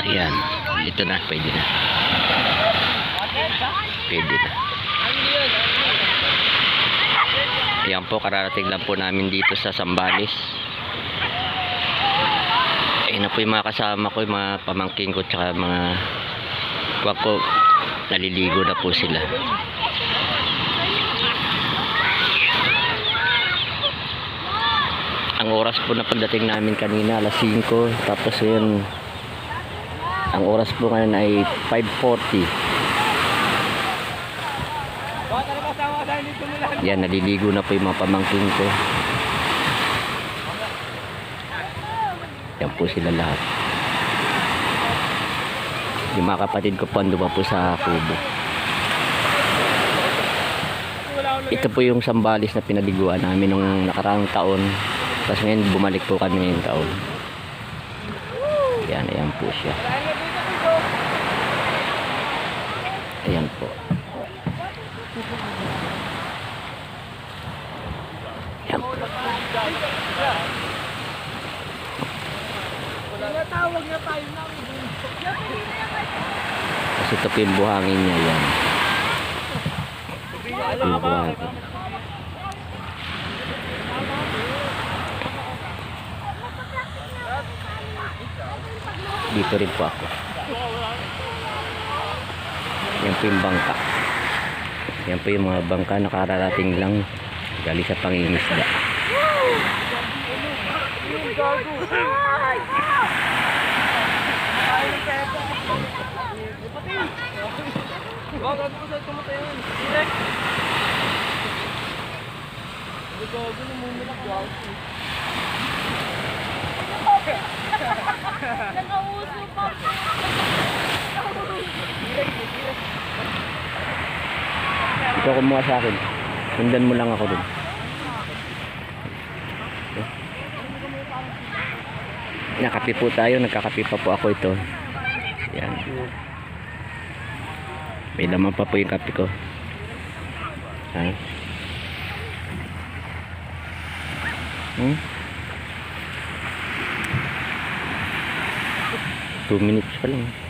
Ayan, ito na, pwede na. Pwede na. Ayan po, kararating lang po namin dito sa Zambales. Ayan na po yung mga kasama ko, yung mga pamangking ko, tsaka mga kuwak ko, naliligo na po sila. Ang oras po na pagdating namin kanina, alas 5, tapos yun, ang oras po ngayon ay 5:40. Yan, naliligo na po yung mga pamangkin ko. Yan po sila lahat. Yung mga kapatid ko po ando pa po sa kubo. Ito po yung Zambales na pinaliguan namin nung nakaraang taon. Tapos ngayon bumalik po kami ngayong taon. Yan, ayan po siya. Ayan po. Ayan po. Kasi ito po yung buhangin niya. Yan. Yung buhangin. Dito rin po ako. Yan po yung bangka. Yan po yung mga bangka nakararating lang galing sa pangingisda. Nangauso pa. Ito kumuha sa akin. Sundan mo lang ako dun. Nakapi po tayo. Nagkakapi pa po ako ito. Yan. May laman pa po yung kape ko. Ha? 2 minutes pa lang.